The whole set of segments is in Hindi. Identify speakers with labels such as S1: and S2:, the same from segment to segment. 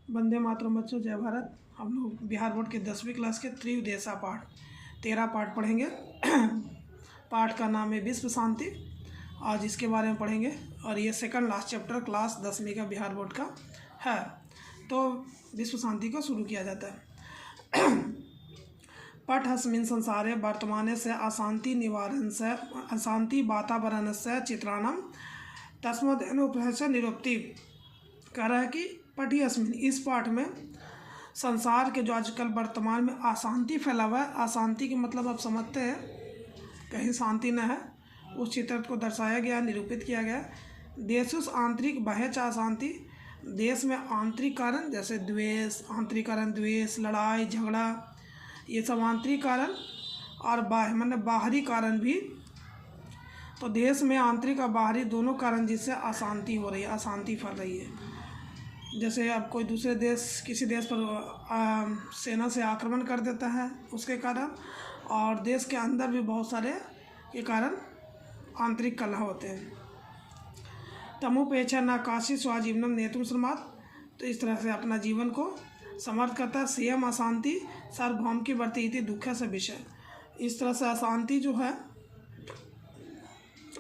S1: वंदे मातरम बच्चों, जय भारत। हम लोग बिहार बोर्ड के 10वीं क्लास के त्रिदेशा पाठ 13 पाठ पढ़ेंगे। पाठ का नाम है विश्व शांति। आज इसके बारे में पढ़ेंगे और ये सेकंड लास्ट चैप्टर क्लास 10वीं का बिहार बोर्ड का है। तो विश्व शांति को शुरू किया जाता है। पठस्मिन् संसारे वर्तमाने से अशांति निवारण से अशांति वातावरण से चित्राणम तस्मदनुप्रहस्य निरुक्ति। कह रहा है कि पठियस्मिन्, इस पाठ में संसार के जो आजकल वर्तमान में अशांति फैला हुआ है, अशांति के मतलब आप समझते हैं कहीं शांति न है, उस चित्र को दर्शाया गया, निरूपित किया गया। देशुष आंतरिक बाह्य अशांति, देश में आंतरिक कारण जैसे द्वेष, आंतरिक कारण द्वेष, लड़ाई झगड़ा, ये सब आंतरिक कारण, और बाह्य माने बाहरी कारण भी। तो देश में आंतरिक और बाहरी दोनों कारण जिससे अशांति हो रही है, अशांति फैल रही है। जैसे अब कोई दूसरे देश, किसी देश पर सेना से आक्रमण कर देता है उसके कारण, और देश के अंदर भी बहुत सारे के कारण आंतरिक कलह होते हैं। तमुपेक्षा न काशी स्वाजीवनम नेतुम श्रमात, तो इस तरह से अपना जीवन को समर्थ करता है। सेयम अशांति सार्वभौम की वर्ती इति दुख से विषय। इस तरह से अशांति जो है,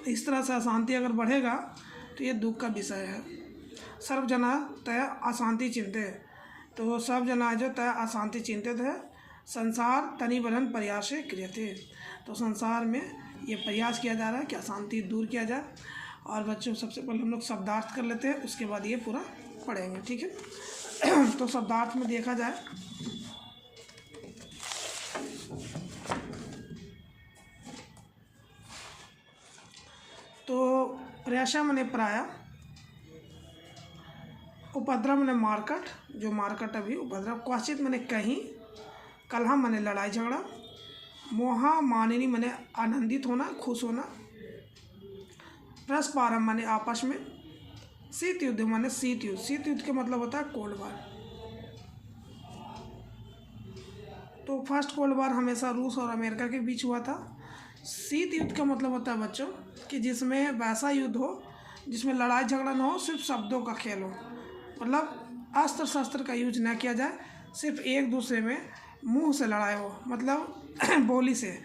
S1: इस तरह से अशांति अगर बढ़ेगा तो ये दुख का विषय है। सर्व जना तय अशांति चिंते, तो सब जना जो तय अशांति चिंतित है। संसार तनिवरन प्रयासे क्रियते, तो संसार में ये प्रयास किया जा रहा है कि अशांति दूर किया जाए। और बच्चों सबसे पहले हम लोग शब्दार्थ कर लेते हैं, उसके बाद ये पूरा पढ़ेंगे, ठीक है। तो शब्दार्थ में देखा जाए तो प्रयासा मने प्राय, उपद्रव मने मारकट, जो मारकट अभी उपद्रव, क्वचित मने कहीं, कलह मने लड़ाई झगड़ा, मोहा मानिनी मने आनंदित होना, खुश होना, परस्परम मने आपस में, शीत युद्ध माने शीत युद्ध, शीत युद्ध का मतलब होता है कोल्ड वार। तो फर्स्ट कोल्ड वार हमेशा रूस और अमेरिका के बीच हुआ था। शीत युद्ध का मतलब होता है बच्चों कि जिसमें वैसा युद्ध हो जिसमें लड़ाई झगड़ा ना हो, सिर्फ शब्दों का खेल हो, मतलब अस्त्र शस्त्र का यूज ना किया जाए, सिर्फ एक दूसरे में मुंह से लड़ाई हो, मतलब बोली से,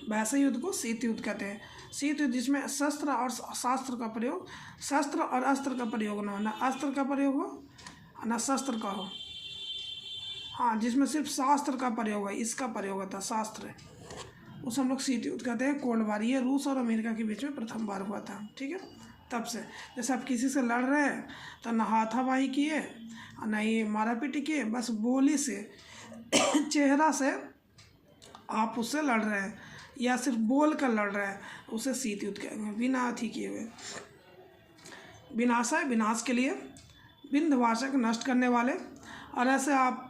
S1: वैसे युद्ध को शीत युद्ध कहते हैं। शीत युद्ध जिसमें शस्त्र और शास्त्र का प्रयोग, शस्त्र और अस्त्र का प्रयोग ना हो, ना अस्त्र का प्रयोग हो ना शस्त्र का हो, हाँ, जिसमें सिर्फ शास्त्र का प्रयोग है, इसका प्रयोग होता है शास्त्र, उस हम लोग शीत युद्ध कहते हैं। कोल्ड वार ये रूस और अमेरिका के बीच में प्रथम बार हुआ था, ठीक है। तब से जैसे आप किसी से लड़ रहे हैं तो ना हाथापाई किए ना ये मारा पीटी किए, बस बोली से चेहरा से आप उससे लड़ रहे हैं, या सिर्फ बोल कर लड़ रहे हैं, उसे शीत युद्ध कहेंगे, बिना अथी किए हुए। विनाश है विनाश के लिए, विध्वंसक नष्ट करने वाले, और ऐसे आप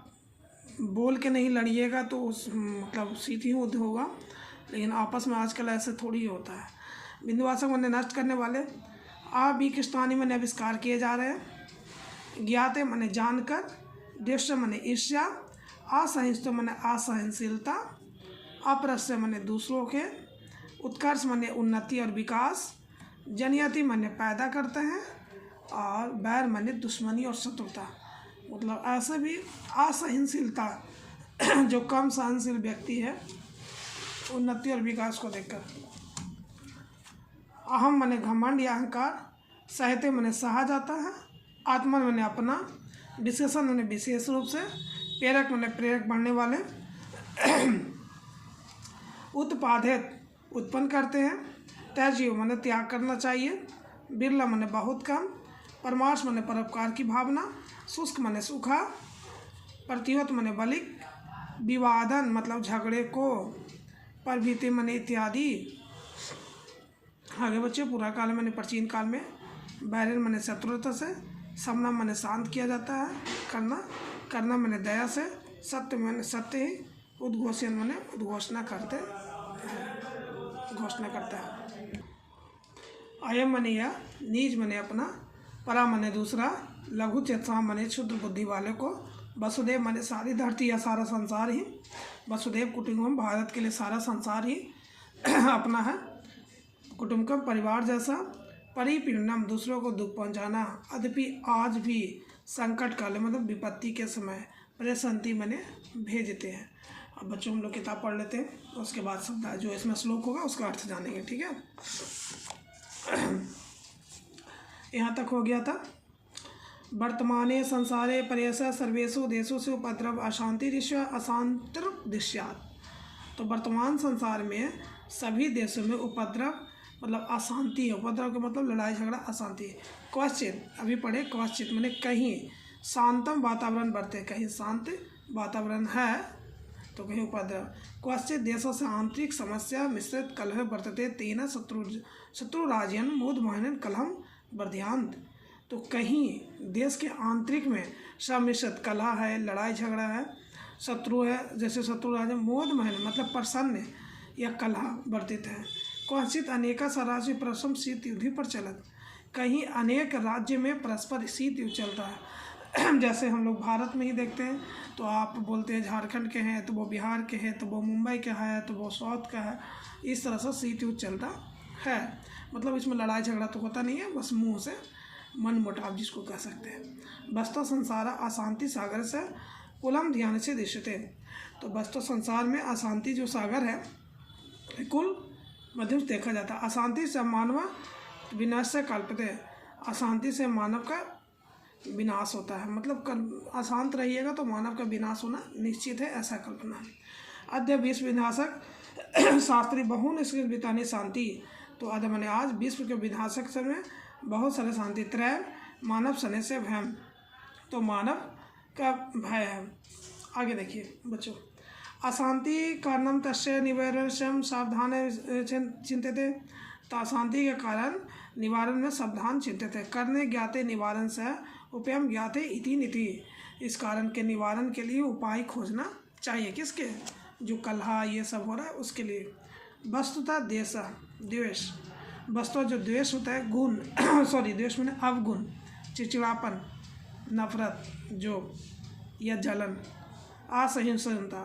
S1: बोल के नहीं लड़िएगा तो उस मतलब शीत युद्ध होगा, लेकिन आपस में आजकल ऐसे थोड़ी होता है। विध्वंसक मैंने नष्ट करने वाले, अविकृष्टानि मैंने आविष्कार किए जा रहे हैं, ज्ञाते मैंने जानकर, दृश्य मैंने ईर्ष्या, असहिष्णुता मैंने असहनशीलता, अप्रस्य मैंने दूसरों के, उत्कर्ष मैंने उन्नति और विकास, जनयति मैंने पैदा करते हैं, और बैर मैंने दुश्मनी और शत्रुता, मतलब ऐसे भी असहनशीलता, जो कम सहनशील व्यक्ति है उन्नति और विकास को देखकर। अहम मने घमंड या अहंकार, सहते मने सहा जाता है, आत्मन मने अपना, विशेषण मने विशेष रूप से, प्रेरक मने प्रेरक बढ़ने वाले, उत्पादित उत्पन्न करते हैं, त्याज्य मने त्याग करना चाहिए, बिरला मने बहुत कम, परमार्श मने परोपकार की भावना, शुष्क मने सूखा, प्रतिहत मने बलिक, विवादन मतलब झगड़े को, प्रभृति मने इत्यादि। आगे बच्चे पूरा काल मैंने प्राचीन काल में, बैरन मैंने शत्रुता से, समना मैंने शांत किया जाता है, करना मैंने दया से, सत्य मैंने सत्य ही, उद्घोषण मैंने उद्घोषणा करते हैं, घोषणा करता है। अयम मने या, नीज मने अपना, परा मने दूसरा, लघु चेतसा मने क्षुद्र बुद्धि वाले को, वसुदेव मने सारी धरती या सारा संसार ही, वसुदेव कुटुंबकम भारत के लिए सारा संसार ही अपना है, कुटुंबकम परिवार जैसा, परिपीड़नम दूसरों को दुख पहुंचाना, अद्यपि आज भी संकट काले मतलब विपत्ति के समय प्रेषन्ति मैंने भेजते हैं। अब बच्चों हम लोग किताब पढ़ लेते हैं, उसके बाद शब्द जो इसमें श्लोक होगा उसका अर्थ जानेंगे, ठीक है। यहाँ तक हो गया था। वर्तमाने संसारे पर्यस सर्वेषु देशेषु उपद्रव अशांति अशांतिर दृश्यात्। तो वर्तमान संसार में सभी देशों में उपद्रव मतलब अशांति है। उपद्रव का मतलब लड़ाई झगड़ा अशांति। क्वचित अभी पढ़े, क्वचित मैंने कहीं शांतम वातावरण बरते, कहीं शांत वातावरण है तो कहीं उपद्रव। क्वचित देशों से आंतरिक समस्या मिश्रित कलह वर्तते तेन शत्रु राज्यन मोद मोहन कलहम वर्ध्यांत। तो कहीं देश के आंतरिक में सम्मिश्रित कलह है, लड़ाई झगड़ा है, शत्रु है, जैसे शत्रु राज्य मोद मोहन मतलब प्रसन्न या कलह वर्तित है। क्वचित अनेका राज्य परस्पर शीत युद्धि पर चलत। कहीं अनेक राज्य में परस्पर शीत युद्ध चलता है। जैसे हम लोग भारत में ही देखते हैं तो आप बोलते हैं झारखंड के हैं तो वो बिहार के हैं, तो वो मुंबई का है, तो वो साउथ का है। इस तरह से शीत युद्ध चलता है। मतलब इसमें लड़ाई झगड़ा तो होता नहीं है, बस मुँह से मन मुटाव जिसको कह सकते हैं। वस्तु संसार अशांति सागर से कुलम ध्यान से दृश्यते। तो वस्तु संसार में अशांति जो सागर है कुल मध्यम से देखा जाता है। अशांति से मानव विनाश से कल्पते। अशांति से मानव का विनाश होता है, मतलब अशांत रहिएगा तो मानव का विनाश होना निश्चित है, ऐसा कल्पना है। अद्य विश्व विनाशक शास्त्री बहु निष्कृत बितानी शांति। तो अद्य मैंने आज विश्व के विनाशक समय बहुत सारे शांति। त्रय मानव सने से भयम। तो मानव का भय है। आगे देखिए बच्चों, अशांति कारणम तस्य निवारणम सावधान चिंतते। तो अशांति के कारण निवारण में सावधान चिंतित है। करने ज्ञाते निवारण से उपायम ज्ञाते इति नीति। इस कारण के निवारण के लिए उपाय खोजना चाहिए। किसके? जो कलह ये सब हो रहा है उसके लिए। वस्तुतः द्वेष। वस्तु जो द्वेष होता है गुण द्वेष मैंने अवगुण, चिड़चिड़ापन, नफरत जो या जलन, असहनशीलता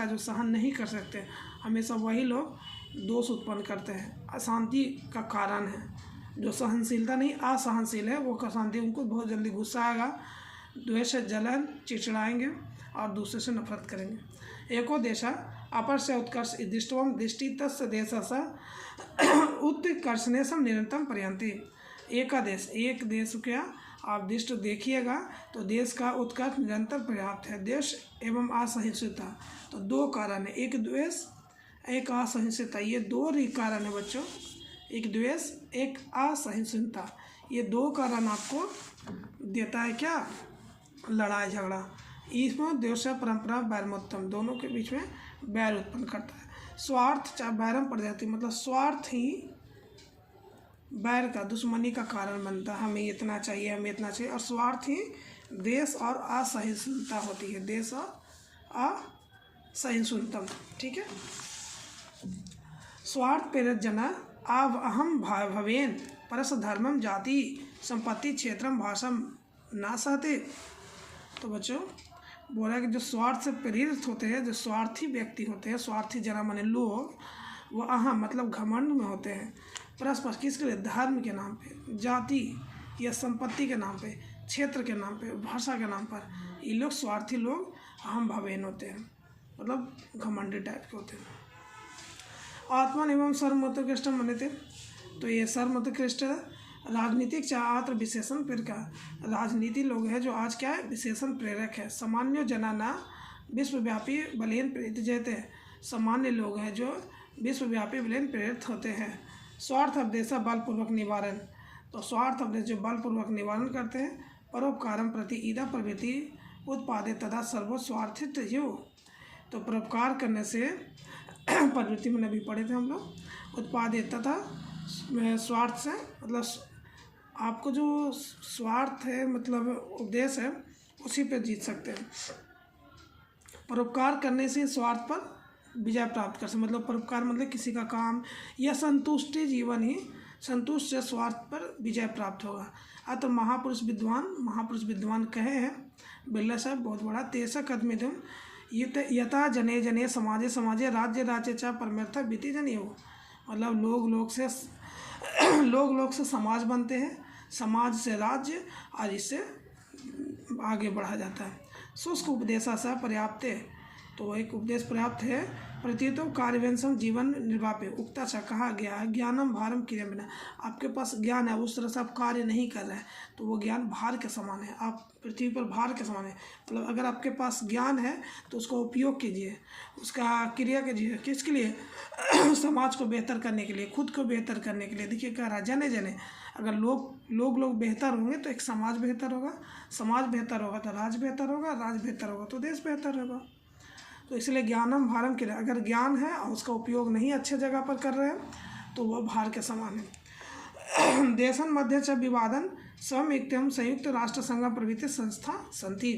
S1: जो सहन नहीं कर सकते, हमेशा वही लोग दोष उत्पन्न करते हैं, अशांति का कारण है। जो सहनशीलता नहीं असहनशील है वो अशांति, उनको बहुत जल्दी गुस्सा आएगा, द्वेष से जलन, चिड़चिड़ाएंगे और दूसरे से नफरत करेंगे। एको देशा अपर से उत्कर्ष दृष्टवम दृष्टि तस्य देशस्य उत्कर्षणे सम निरंतरम पर्यंती। एक देश क्या आप दृष्ट देखिएगा तो देश का उत्कर्ष निरंतर पर्याप्त है। देश एवं असहिष्णुता, तो दो कारण है, एक द्वेष एक असहिष्णुता, ये दो ही कारण है बच्चों। एक द्वेष एक असहिष्णुता, ये दो कारण आपको देता है क्या? लड़ाई झगड़ा। इसमें द्वेष परंपरा वैरमोत्तम, दोनों के बीच में बैर उत्पन्न करता है। स्वार्थ चाहे बैरम पड़ जाती, मतलब स्वार्थ ही बैर का दुश्मनी का कारण बनता है। हमें इतना चाहिए, हमें इतना चाहिए, और स्वार्थ ही देश और असहिष्णुता होती है, देश और असहिष्णुतम। ठीक है। स्वार्थ प्रेरित जना आव अहम भवेन परस धर्मम जाति संपत्ति क्षेत्रम भाषम ना सहते। तो बच्चों बोला कि जो स्वार्थ से प्रेरित होते हैं, जो स्वार्थी व्यक्ति होते हैं, स्वार्थी जना माने लोग, वो अहम मतलब घमंड में होते हैं। परस्पर किसके लिए? धर्म के नाम पे, जाति या संपत्ति के नाम पे, क्षेत्र के नाम पे, भाषा के नाम पर, ये लोग स्वार्थी लोग अहम भवेन होते हैं, मतलब घमंडी टाइप के होते हैं। आत्मा एवं सर्वमतोत्कृष्ट मानते। तो ये सर्वमतोत्कृष्ट राजनीतिक चात्र विशेषण प्रेरक, राजनीति लोग हैं जो आज क्या है? विशेषण प्रेरक है। सामान्य जनाना विश्वव्यापी बलेन प्रेरित जयते, सामान्य लोग हैं जो विश्वव्यापी बलेन प्रेरित होते हैं। स्वार्थ उपदेश बलपूर्वक निवारण, तो स्वार्थ उपदेश जो बलपूर्वक निवारण करते हैं। परोपकारम प्रति ईदा प्रवृत्ति उत्पादे तथा सर्वस्वार्थित जो, तो परोपकार करने से प्रवृत्ति में भी पढ़े थे हम लोग, उत्पादे तथा स्वार्थ से मतलब आपको जो स्वार्थ है मतलब उपदेश है उसी पे जीत सकते हैं। परोपकार करने से स्वार्थ पर विजय प्राप्त कर सकते, मतलब परोपकार मतलब किसी का काम या संतुष्टि जीवन ही, संतुष्ट से स्वार्थ पर विजय प्राप्त होगा। अतः महापुरुष विद्वान कहे हैं बिरला साहब बहुत बड़ा, तेसा कदमिदम यथा जने जने समाजे समाजे राज्य राज्य चा परमेर्थ बीती जनी हो। मतलब लोग लोग से समाज बनते हैं, समाज से राज्य और इससे आगे बढ़ा जाता है। शुष्क उपदेशा स पर्याप्त, तो एक उपदेश पर्याप्त है। प्रतीतो कार्यवंशम जीवन निर्वाह पे उक्ता सा कहा गया है ज्ञानम भारम क्रिया बिना। आपके पास ज्ञान है, उस तरह से आप कार्य नहीं कर रहे हैं तो वो ज्ञान भार के समान है, आप पृथ्वी पर भार के समान है। मतलब अगर आपके पास ज्ञान है तो उसका उपयोग कीजिए, उसका क्रिया कीजिए। किसके लिए? समाज को बेहतर करने के लिए, खुद को बेहतर करने के लिए। देखिए कह रहा है जने जने, अगर लोग बेहतर होंगे तो एक समाज बेहतर होगा, समाज बेहतर होगा तो राज्य बेहतर होगा, राज्य बेहतर होगा तो देश बेहतर होगा। तो इसलिए ज्ञानम भारम के लिए, अगर ज्ञान है और उसका उपयोग नहीं अच्छे जगह पर कर रहे हैं तो वह भार के समान है। देशन मध्य च विवादन स्वमित्यम संयुक्त राष्ट्र संघ प्रभृति संस्था संति।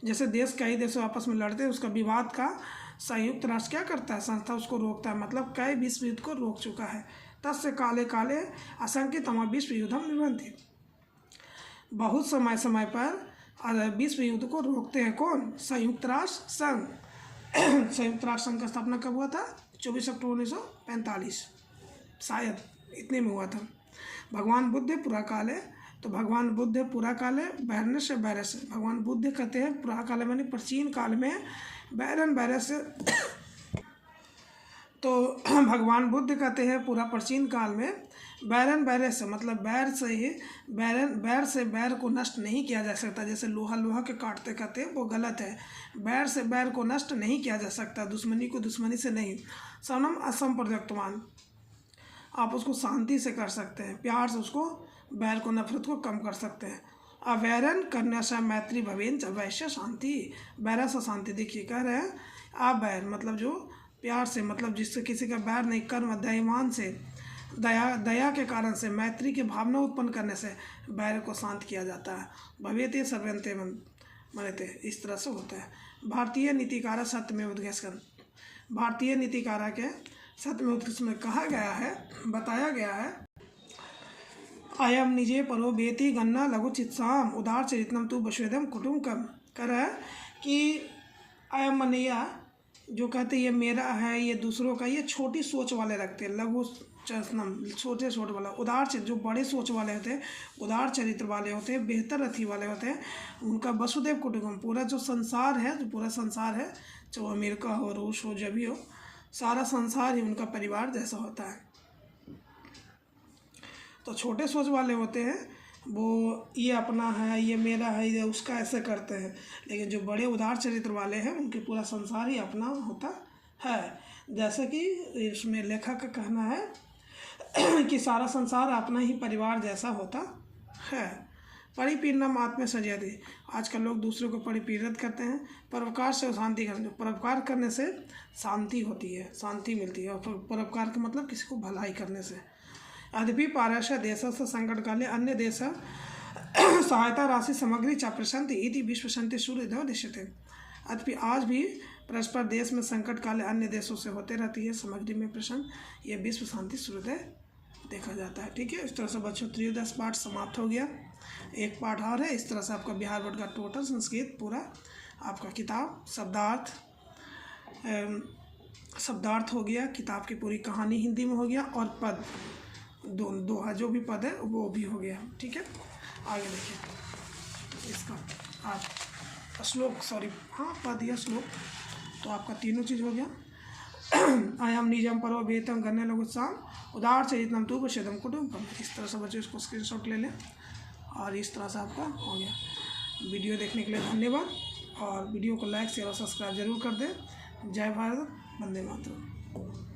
S1: जैसे देश कई देशों आपस में लड़ते हैं, उसका विवाद का संयुक्त राष्ट्र क्या करता है? संस्था उसको रोकता है, मतलब कई विश्व युद्ध को रोक चुका है। तस्य काले काले असंख्य तमा विश्व युद्धम निबंधि। बहुत समय समय पर विश्व युद्ध को रोकते हैं कौन? संयुक्त राष्ट्र संघ। संयुक्त राष्ट्र संघ का स्थापना कब हुआ था? 24 अक्टूबर 1945 शायद, इतने में हुआ था। भगवान बुद्ध पुरा काले, तो भगवान बुद्ध पुरा काले बैरन से बैरस। भगवान बुद्ध कहते हैं पुरा काले माने प्राचीन काल में, बैरन बैरस तो भगवान बुद्ध कहते हैं पूरा प्राचीन काल में बैरन बैरे से, मतलब बैर से ही बैर से बैर को नष्ट नहीं किया जा सकता। जैसे लोहा के काटते कहते हैं वो गलत है। बैर से बैर को नष्ट नहीं किया जा सकता, दुश्मनी को दुश्मनी से नहीं। सनम असंप्रदक्तमान, आप उसको शांति से कर सकते हैं, प्यार से उसको बैर को नफरत को कम कर सकते हैं। अवैरन करने से मैत्री भवेन वैश्य शांति, बैर से शांति। देखिए कह रहे हैं अवैर मतलब जो प्यार से, मतलब जिससे किसी का बैर नहीं, कर्म दयावान से, दया के कारण से, मैत्री की भावना उत्पन्न करने से बैर को शांत किया जाता है। भवेते सर्वंते मनते, इस तरह से होता है। भारतीय नीतिकारा सत्य में उद्घोषण, भारतीय नीतिकारा के सत्य में उद्घोषण में कहा गया है, बताया गया है अयम निजे परो बेति गन्ना लघु चित्साम उदार चरितनम तु बश्वेदम कुटुंबकम। कर है कि अयम मनिया जो कहते ये मेरा है, ये दूसरों का, ये छोटी सोच वाले रखते हैं। लघु चरितनम छोटे वाला, उदार चरित्र जो बड़े सोच वाले होते हैं, उदार चरित्र वाले होते हैं, बेहतर रथी वाले होते हैं, उनका वसुदेव कुटुंबकम, पूरा जो संसार है, जो पूरा संसार है, चाहे अमेरिका हो, रूस हो, जब भी हो, सारा संसार ही उनका परिवार जैसा होता है। तो छोटे सोच वाले होते हैं वो ये अपना है, ये मेरा है, ये उसका, ऐसे करते हैं। लेकिन जो बड़े उदार चरित्र वाले हैं उनके पूरा संसार ही अपना होता है। जैसे कि इसमें लेखक का कहना है कि सारा संसार अपना ही परिवार जैसा होता है। परिपीड़नम आत्म सजयति, आजकल लोग दूसरों को परिपीड़ित करते हैं। परोपकार से शांति करने, परोपकार करने से शांति होती है, शांति मिलती है। और परोपकार का मतलब किसी को भलाई करने से। यद्यपि पारस्य देशस्य संकटकाले अन्य देश सहायता राशि सामग्री च प्रशंति इति विश्वसंति सूर्यदेव दृश्यते। यद्यपि आज भी परस्पर देश में संकट काले अन्य देशों से होते रहती है सामग्री में प्रसन्न, ये विश्व शांति सूर्योदय देखा जाता है। ठीक है, इस तरह से बच्चों त्रयोदश पाठ समाप्त हो गया। एक पाठ और है। इस तरह से आपका बिहार बोर्ड का टोटल संस्कृत पूरा आपका किताब शब्दार्थ हो गया, किताब की पूरी कहानी हिंदी में हो गया, और पद दोहा जो भी पद है वो भी हो गया। ठीक है, आगे देखिए इसका आप श्लोक, पद या श्लोक, तो आपका तीनों चीज़ हो गया। आयाम निजम परो वेतम गन्ने लघुत्साम उदार चरितम तु बश्वेदम कुटुंबकम। इस तरह से बच्चों इसको स्क्रीनशॉट ले लें और इस तरह से आपका हो गया। वीडियो देखने के लिए धन्यवाद, और वीडियो को लाइक शेयर और सब्सक्राइब जरूर कर दें। जय भारत, वंदे मातरम।